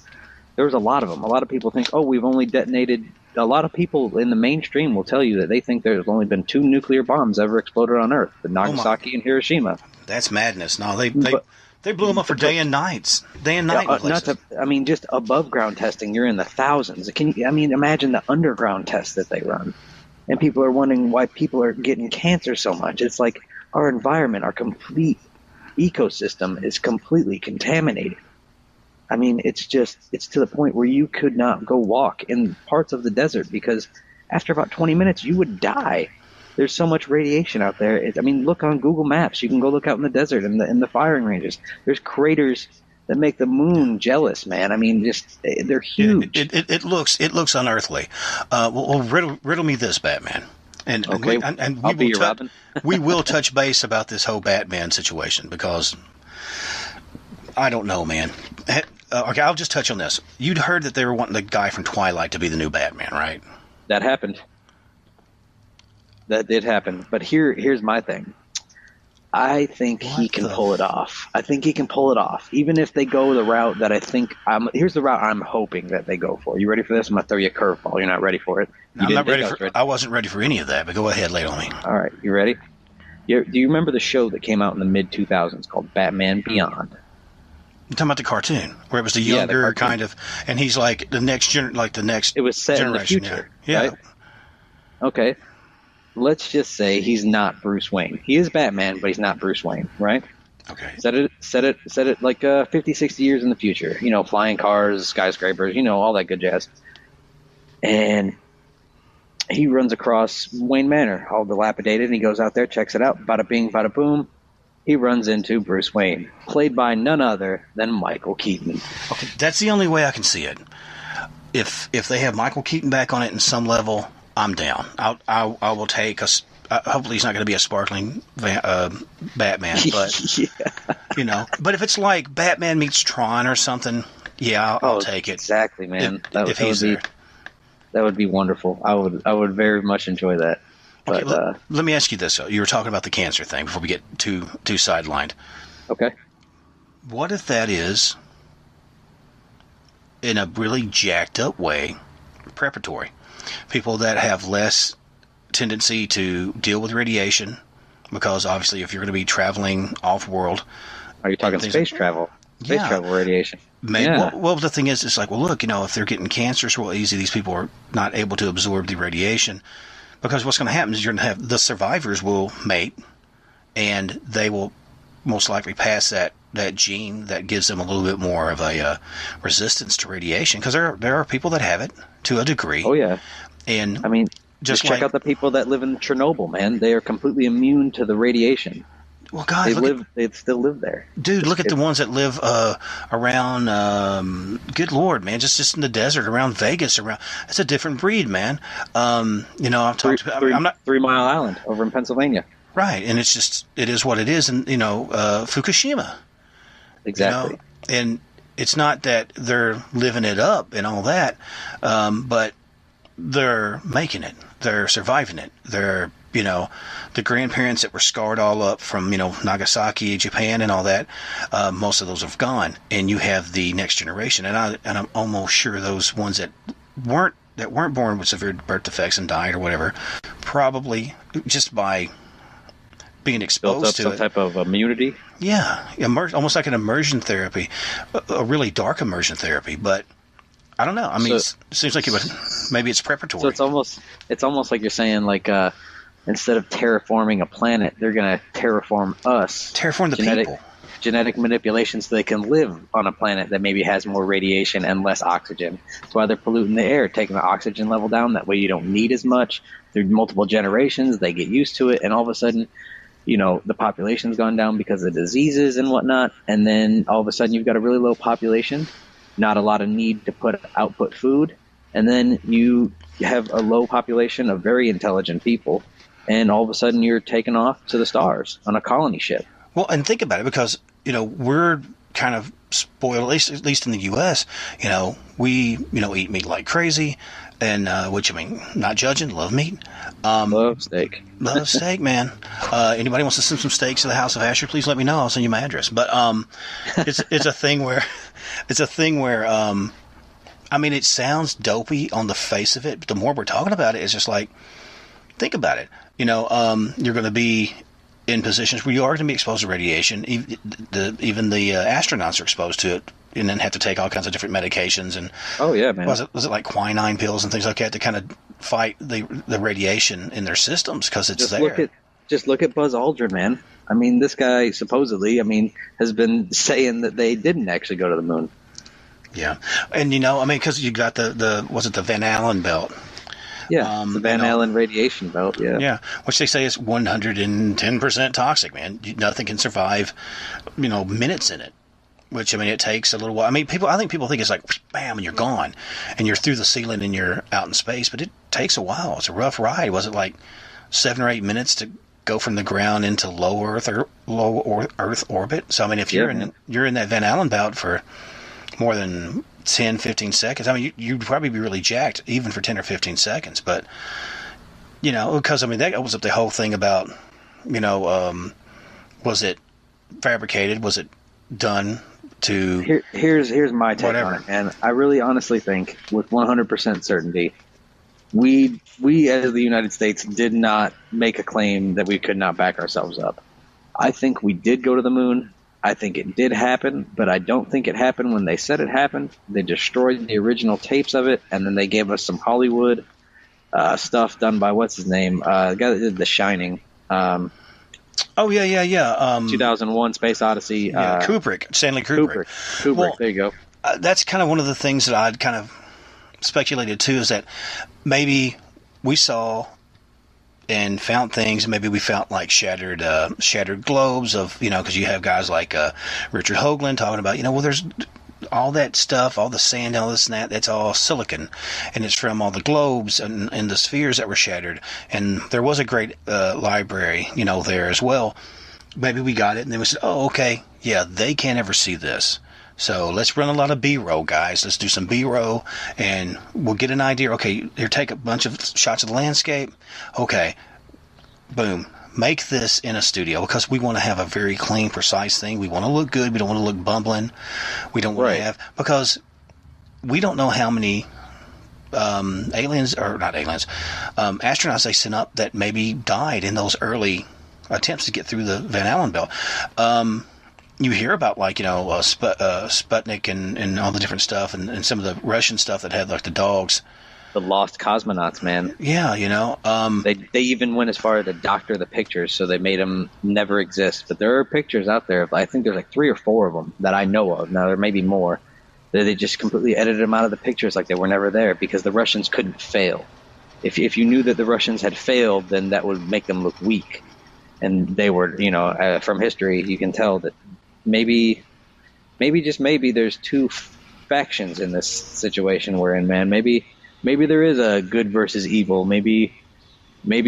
there was a lot of them. A lot of people think, oh, we've only detonated. A lot of people in the mainstream will tell you that they think there's only been 2 nuclear bombs ever exploded on Earth, the Nagasaki and Hiroshima. That's madness. No, they blew them up for day and night. Just above ground testing, you're in the thousands. Imagine the underground tests that they run. And people are wondering why people are getting cancer so much. It's like our environment, our complete ecosystem is completely contaminated. I mean, it's to the point where you could not go walk in parts of the desert because after about 20 minutes, you would die. There's so much radiation out there. Look on Google Maps. You can go look out in the desert in the firing ranges. There's craters that make the moon jealous, man. I mean, they're huge. It looks unearthly. Well, riddle me this, Batman. And okay, I'll be your Robin. We will touch base about this whole Batman situation because I don't know, man. okay, I'll just touch on this. You'd heard that they were wanting the guy from Twilight to be the new Batman, right? That happened. That did happen. But here's my thing. I think he can pull it off. I think he can pull it off. Even if they go the route that I think here's the route I'm hoping that they go for. You ready for this? I'm gonna throw you a curveball. You're not ready for it. I'm not ready for it. I wasn't ready for any of that, but go ahead, lay it on me. All right, you ready? Do you remember the show that came out in the mid 2000s called Batman Beyond? You're talking about the cartoon where it was the younger kind of, and he's like the next It was set in the future. Yeah. Right? Okay. Let's just say he's not Bruce Wayne. He is Batman, but he's not Bruce Wayne, right? Okay. Set it like 50, 60 years in the future. You know, flying cars, skyscrapers, you know, all that good jazz. And he runs across Wayne Manor, all dilapidated, and he goes out there, checks it out. Bada bing, bada boom. He runs into Bruce Wayne, played by none other than Michael Keaton. Okay, that's the only way I can see it. If they have Michael Keaton back on it in some level, I'm down. I will take hopefully he's not going to be a sparkling Batman, but you know. But if it's like Batman meets Tron or something, yeah, I'll take it. Exactly, man. That would be wonderful. I would very much enjoy that. Okay, but let me ask you this: you were talking about the cancer thing before we get too sidelined. Okay. What if that is, in a really jacked up way, preparatory? People that have less tendency to deal with radiation, because obviously if you're going to be traveling off-world... Are you talking space travel? Space travel radiation. Maybe. Yeah. Well, the thing is, it's like, well, look, you know, if they're getting cancers real easy, these people are not able to absorb the radiation. Because what's going to happen is you're going to have the survivors will mate, and they will most likely pass that gene that gives them a little bit more of a resistance to radiation. Because there are people that have it to a degree. Oh, yeah. And I mean, just check out the people that live in Chernobyl, man. They are completely immune to the radiation. Well, God, they still live there. Dude, look at the ones that live around. Good Lord, man, just in the desert around Vegas. It's a different breed, man. You know, I've talked about. I'm not 3 Mile Island over in Pennsylvania. Right, and it is what it is, and you know, Fukushima. Exactly. You know? And it's not that they're living it up and all that, but they're making it. They're surviving it. They're, you know, the grandparents that were scarred all up from, you know, Nagasaki, Japan, and all that. Most of those have gone, and you have the next generation. And I'm almost sure those ones that weren't born with severe birth defects and died or whatever, probably just by being exposed to some type of immunity. Yeah, almost like an immersion therapy, a really dark immersion therapy, but. I don't know. I mean, it seems like maybe it's preparatory. So it's almost like you're saying, like, instead of terraforming a planet, they're going to terraform us. Terraform the people. Genetic manipulation so they can live on a planet that maybe has more radiation and less oxygen. That's why they're polluting the air, taking the oxygen level down. That way you don't need as much. Through multiple generations, they get used to it, and all of a sudden, you know, the population's gone down because of diseases and whatnot, and then all of a sudden you've got a really low population. Not a lot of need to output food, and then you have a low population of very intelligent people, and all of a sudden you're taken off to the stars on a colony ship. Well, and think about it, because you know we're kind of spoiled, at least in the U.S. You know, we eat meat like crazy, and which I mean, not judging, love meat. Love steak. Love steak, man. Anybody wants to send some steaks to the House of Asher? Please let me know. I'll send you my address. But it's a thing where. I mean, it sounds dopey on the face of it, but the more we're talking about it, it's just like, think about it. You know, you're going to be in positions where you are going to be exposed to radiation. Even the astronauts are exposed to it, and then have to take all kinds of different medications. And oh yeah, man, was it like quinine pills and things like that to kind of fight the radiation in their systems because it's there. Just look at Buzz Aldrin, man. I mean, this guy supposedly, has been saying that they didn't actually go to the moon. Yeah, and you know, I mean, because you got the was it the Van Allen belt? Yeah, the Van Allen radiation belt. Yeah, yeah, which they say is 110% toxic, man. Nothing can survive, you know, minutes in it. Which I mean, it takes a little while. I mean, I think people think it's like bam, and you're gone, and you're through the ceiling and you're out in space. But it takes a while. It's a rough ride. Was it like 7 or 8 minutes to go from the ground into low Earth orbit? So I mean, if you're in that Van Allen belt for more than 10, 15 seconds. I mean, you'd probably be really jacked even for 10 or 15 seconds. But, because, I mean, that opens up the whole thing about, was it fabricated? Was it done to... Here's my take whatever on it, and I really honestly think with 100% certainty, we as the United States did not make a claim that we could not back ourselves up. I think we did go to the moon. I think it did happen, but I don't think it happened when they said it happened. They destroyed the original tapes of it, and then they gave us some Hollywood stuff done by what's his name, the guy that did The Shining. Oh yeah. 2001: Space Odyssey. Kubrick, Stanley Kubrick. Well, there you go. That's kind of one of the things that I'd kind of speculated too, is that maybe we saw and found things. Maybe we found like shattered globes of, because you have guys like Richard Hoagland talking about, well, there's all that stuff, all the sand, all this and that, that's all silicon, and it's from all the globes and the spheres that were shattered. And there was a great library, there as well. Maybe we got it, and then we said, oh, okay, yeah, they can't ever see this. So let's run a lot of B-roll, guys. Let's do some B-roll, and we'll get an idea. Okay, here, take a bunch of shots of the landscape. Okay, boom. Make this in a studio, because we want to have a very clean, precise thing. We want to look good. We don't want to look bumbling. We don't want to have, because we don't know how many astronauts they sent up that maybe died in those early attempts to get through the Van Allen belt. You hear about Sputnik and all the different stuff, and some of the Russian stuff that had like the dogs. The lost cosmonauts, man. Yeah, they even went as far to doctor the pictures, so they made them never exist. But there are pictures out there. I think there's like 3 or 4 of them that I know of. Now there may be more. They just completely edited them out of the pictures, like they were never there, because the Russians couldn't fail. If you knew that the Russians had failed, then that would make them look weak. And they were, from history, you can tell that maybe just maybe there's 2 factions in this situation we're in, man. Maybe there is a good versus evil. Maybe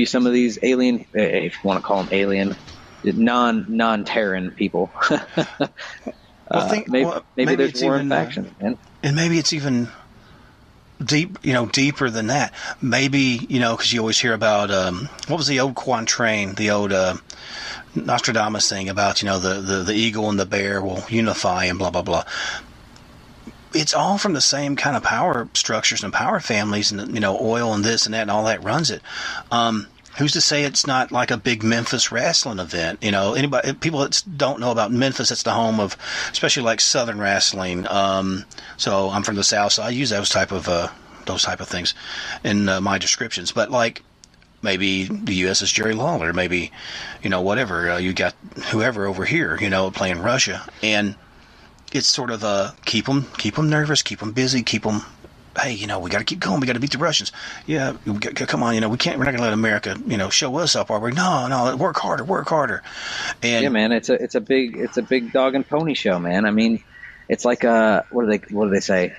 some of these alien, if you want to call them alien, non-Terran people. Maybe there's more factions, man. And maybe it's even deeper than that. Maybe, because you always hear about what was the old quatrain, the old Nostradamus thing about, the eagle and the bear will unify and blah blah blah. It's all from the same kind of power structures and power families, and oil and this and that and all that runs it. Who's to say it's not like a big Memphis wrestling event? People that don't know about Memphis, it's the home of, especially like Southern wrestling. So I'm from the South, so I use those type of things in my descriptions. But like maybe the U.S. is Jerry Lawler, maybe whatever. You got whoever over here, playing Russia, and it's sort of keep them nervous, keep them busy, keep them. Hey, we got to keep going. We got to beat the Russians. Yeah, come on. We're not going to let America, show us up, are we? No. Work harder. And yeah, man, it's a big dog and pony show, man. I mean, it's like what do they say?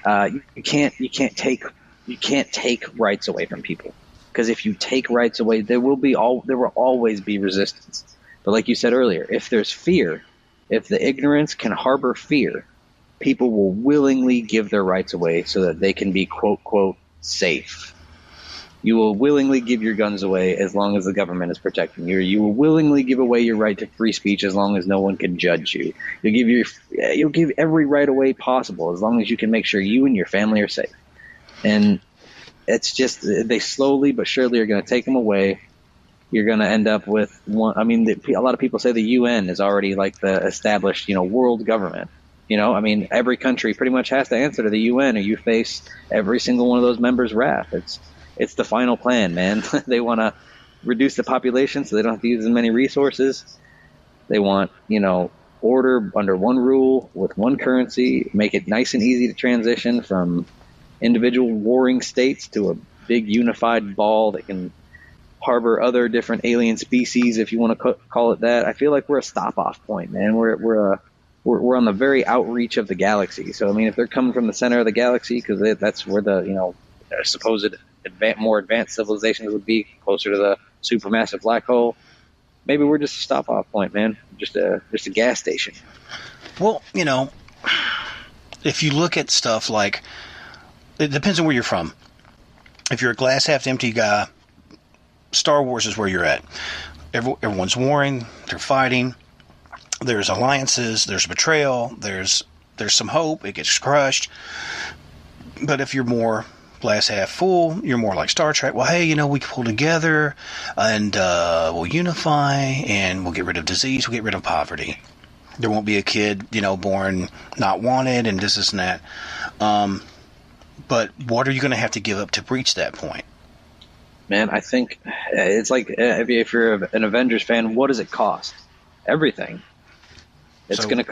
You can't take rights away from people, because if you take rights away, there will always be resistance. But like you said earlier, if there's fear, if the ignorance can harbor fear, people will willingly give their rights away so that they can be quote, quote, safe. You will willingly give your guns away as long as the government is protecting you. You will willingly give away your right to free speech as long as no one can judge you. You'll give every right away possible as long as you can make sure you and your family are safe. And it's just, they slowly but surely are going to take them away. You're going to end up with one. I mean, a lot of people say the UN is already like the established, world government. Every country pretty much has to answer to the UN, or you face every single one of those members' wrath. It's the final plan, man. They want to reduce the population so they don't have to use as many resources. They want, order under one rule with one currency, make it nice and easy to transition from individual warring states to a big unified ball that can harbor other different alien species, if you want to call it that. I feel like we're a stop-off point, man. We're on the very outreach of the galaxy. So, if they're coming from the center of the galaxy, because that's where the, supposed more advanced civilizations would be, closer to the supermassive black hole, maybe we're just a stop-off point, man. Just a gas station. Well, if you look at stuff like, it depends on where you're from. If you're a glass half empty guy, Star Wars is where you're at. Everyone's warring, they're fighting, there's alliances, there's betrayal, there's some hope, it gets crushed. But if you're more glass half full, you're more like Star Trek. Well, hey, we can pull together and we'll unify and we'll get rid of disease, we'll get rid of poverty. There won't be a kid, born not wanted and this and that. But what are you going to have to give up to reach that point? Man, I think it's like if you're an Avengers fan, what does it cost? Everything. It's going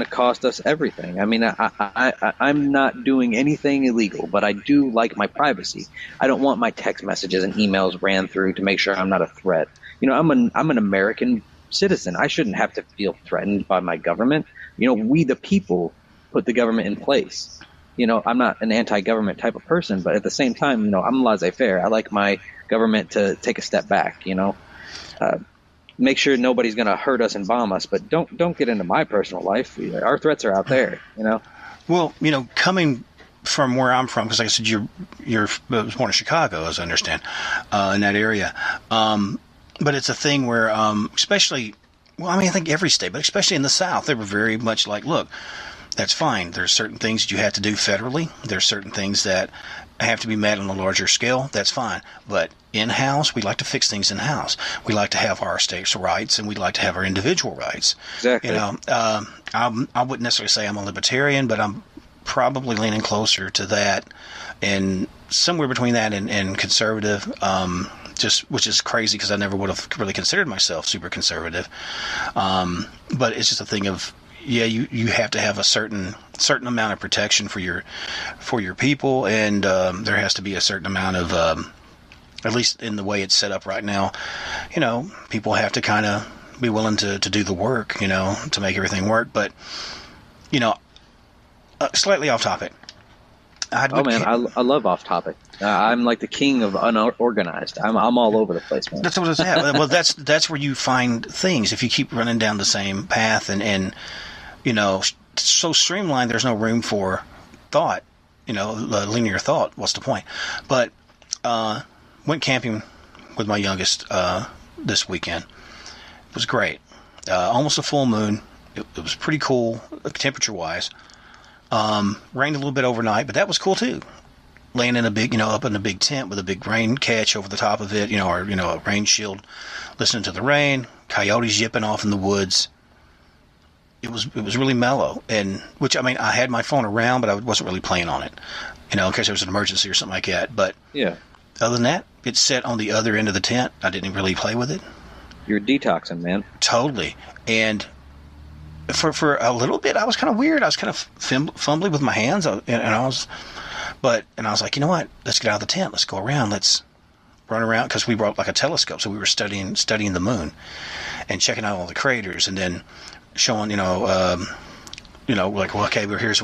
to cost us everything. I mean, I'm not doing anything illegal, but I do like my privacy. I don't want my text messages and emails ran through to make sure I'm not a threat. I'm an American citizen. I shouldn't have to feel threatened by my government. We the people put the government in place. I'm not an anti-government type of person, but at the same time, I'm laissez-faire. I like my government to take a step back, make sure nobody's going to hurt us and bomb us, but don't get into my personal life. Our threats are out there, Well, coming from where I'm from, because like I said, you're was born in Chicago, as I understand, in that area. But it's a thing where, especially, I think every state, but especially in the South, they were very much like, look, that's fine. There's certain things that you have to do federally. There's certain things that have to be met on a larger scale. That's fine. But in-house, we like to fix things in-house. We like to have our state's rights, and we like to have our individual rights. Exactly. I wouldn't necessarily say I'm a libertarian, but I'm probably leaning closer to that, and somewhere between that and conservative, which is crazy because I never would have really considered myself super conservative. But it's just a thing of, you have to have a certain amount of protection for your people, and there has to be a certain amount of, at least in the way it's set up right now, people have to kind of be willing to do the work, to make everything work. But, slightly off topic. I love off topic. I'm like the king of unorganized. I'm all over the place, man. That's what it's at. Well, that's where you find things. If you keep running down the same path and so streamlined, there's no room for thought, linear thought. What's the point? But went camping with my youngest this weekend. It was great. Almost a full moon. It was pretty cool, temperature-wise. Rained a little bit overnight, but that was cool too. Laying in a big, up in a big tent with a big rain catch over the top of it, or a rain shield, listening to the rain, coyotes yipping off in the woods. It was really mellow, and I had my phone around, but I wasn't really playing on it, in case there was an emergency or something like that. But yeah, other than that, it sat on the other end of the tent. I didn't really play with it. You're detoxing, man. Totally, and for a little bit, I was kind of weird. I was kind of fumbling with my hands, and I was like, you know what? Let's get out of the tent. Let's go around. Let's run around, because we brought like a telescope, so we were studying the moon and checking out all the craters, and then showing, like, well, okay, here's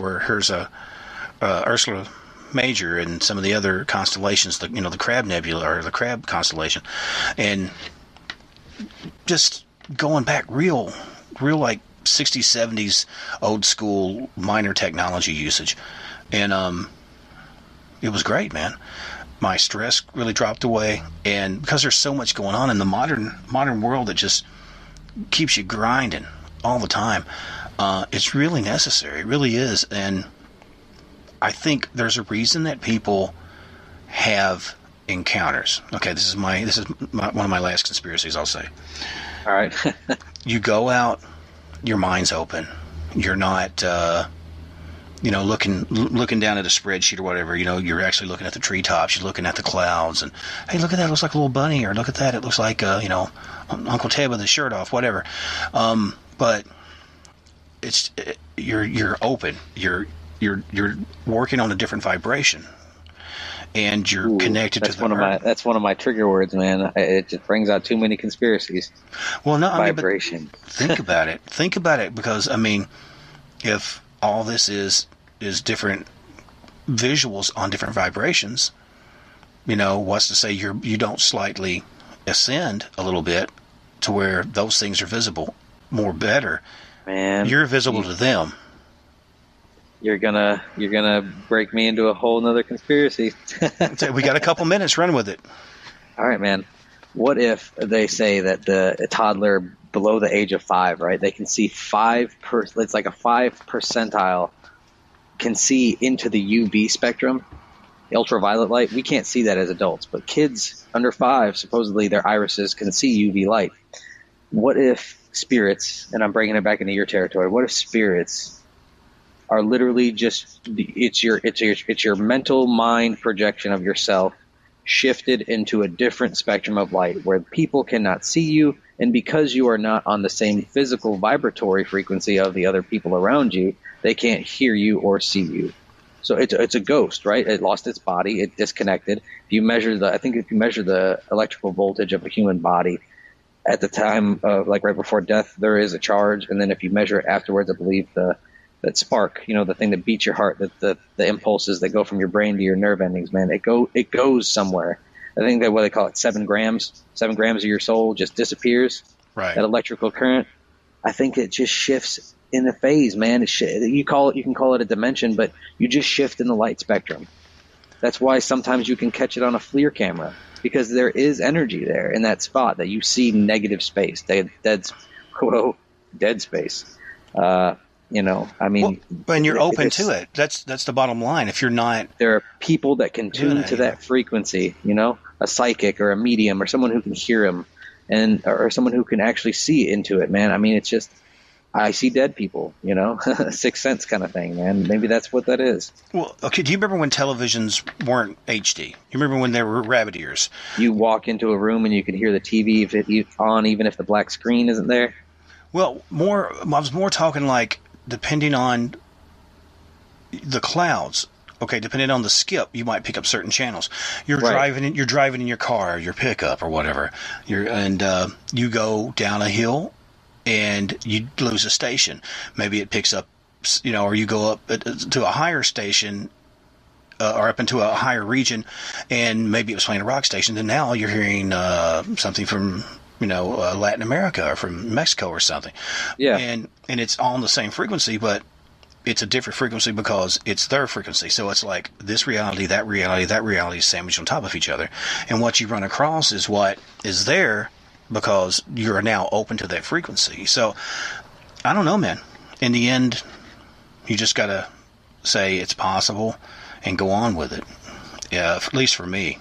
Ursula Major and some of the other constellations, the Crab Nebula or the Crab constellation, and just going back real like 60s, 70s old school minor technology usage, and it was great, man. My stress really dropped away, and because there's so much going on in the modern world that just keeps you grinding all the time, it's really necessary. It really is. And I think there's a reason that people have encounters. Okay, this is one of my last conspiracies, I'll say. All right. You go out, your mind's open. You're not looking down at a spreadsheet or whatever. You're actually looking at the treetops. You're looking at the clouds, and hey, look at that, it looks like a little bunny, or look at that, it looks like Uncle Ted with his shirt off, whatever. But you're open. You're working on a different vibration, and you're connected to the earth. That's one of my trigger words, man. It just brings out too many conspiracies. Well, no, vibration. Think about it. Think about it, because if all this is different visuals on different vibrations, what's to say you don't slightly ascend a little bit to where those things are visible better. Man, you're visible to them. You're gonna break me into a whole nother conspiracy. We got a couple minutes. Run with it. All right, man. What if they say that a toddler below the age of 5, right? They can see it's like a 5 percentile can see into the UV spectrum, the ultraviolet light. We can't see that as adults, but kids under 5, supposedly their irises can see UV light. What if spirits, and I'm bringing it back into your territory, what if spirits are literally just, it's your mental mind projection of yourself shifted into a different spectrum of light where people cannot see you, and because you are not on the same physical vibratory frequency of the other people around you, they can't hear you or see you. So it's a ghost, right? It lost its body, it disconnected. If you measure the electrical voltage of a human body at the time of, like, right before death, there is a charge, and then if you measure it afterwards, I believe that spark, the thing that beats your heart, the impulses that go from your brain to your nerve endings, man, it goes somewhere. I think that what they call it, 7 grams of your soul just disappears. Right. That electrical current, I think it just shifts in a phase, man. You can call it a dimension, but you just shift in the light spectrum. That's why sometimes you can catch it on a FLIR camera, because there is energy there in that spot that you see negative space, dead space. I mean, and you're open to it. That's the bottom line. If you're not, there are people that can tune to that frequency. A psychic or a medium or someone who can hear him, or someone who can actually see into it, man. I mean, it's just, I see dead people. Sixth sense kind of thing, man. Maybe that's what that is. Well, okay. Do you remember when televisions weren't HD? You remember when they were rabbit ears? You walk into a room and you can hear the TV if it's on, even if the black screen isn't there. Well, I was more talking like, depending on the clouds, okay, depending on the skip, you might pick up certain channels. You're driving in your car, your pickup or whatever, you go down a hill and you lose a station. Maybe it picks up, or you go up to a higher station, or up into a higher region, and maybe it was playing a rock station. Then now you're hearing something from Latin America or from Mexico or something. Yeah. And it's all on the same frequency, but it's a different frequency because it's their frequency. So it's like this reality, that reality is sandwiched on top of each other. And what you run across is what is there because you're now open to that frequency. So I don't know, man. In the end, you just got to say it's possible and go on with it. Yeah, at least for me.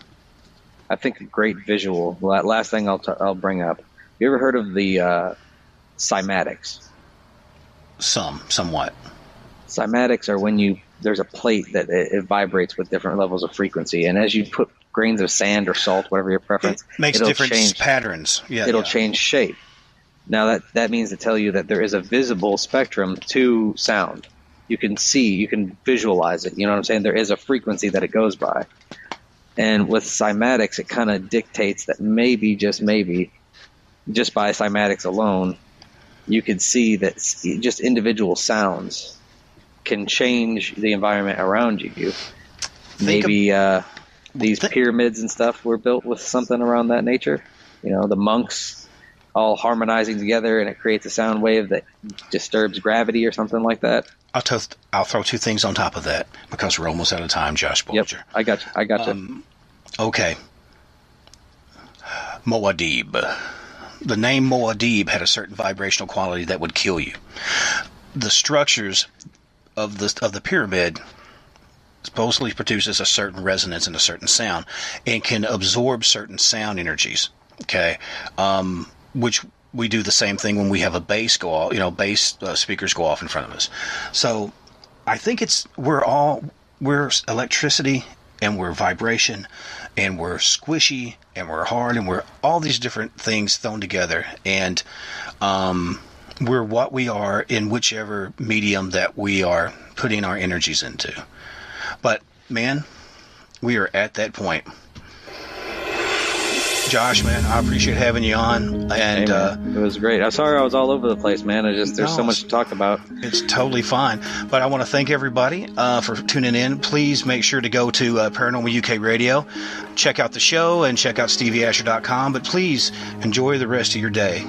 I think a great visual. Last thing I'll bring up. You ever heard of the cymatics? Somewhat. Cymatics are when there's a plate that it vibrates with different levels of frequency, and as you put grains of sand or salt, whatever your preference, it makes different patterns. Yeah, it'll change shape. Now that means to tell you that there is a visible spectrum to sound. You can see, you can visualize it. You know what I'm saying? There is a frequency that it goes by. And with cymatics, it kind of dictates that maybe, just by cymatics alone, you could see that just individual sounds can change the environment around you. Maybe these pyramids and stuff were built with something around that nature. The monks all harmonizing together, and it creates a sound wave that disturbs gravity or something like that. I'll throw 2 things on top of that because we're almost out of time, Josh Bulger. Yep, I got you. Okay. Muad'Dib. The name Muad'Dib had a certain vibrational quality that would kill you. The structures of the pyramid supposedly produces a certain resonance and a certain sound, and can absorb certain sound energies. Okay, which we do the same thing when we have a bass go off. Bass speakers go off in front of us. So I think we're electricity, and we're vibration, and we're squishy, and we're hard, and we're all these different things thrown together, and we're what we are in whichever medium that we are putting our energies into. But man, we are at that point. Josh, man, I appreciate having you on, and it was great. I'm sorry I was all over the place, man. There's so much to talk about. It's totally fine, but I want to thank everybody for tuning in. Please make sure to go to Paranormal UK Radio, check out the show, and check out StevieAsher.com. But please enjoy the rest of your day.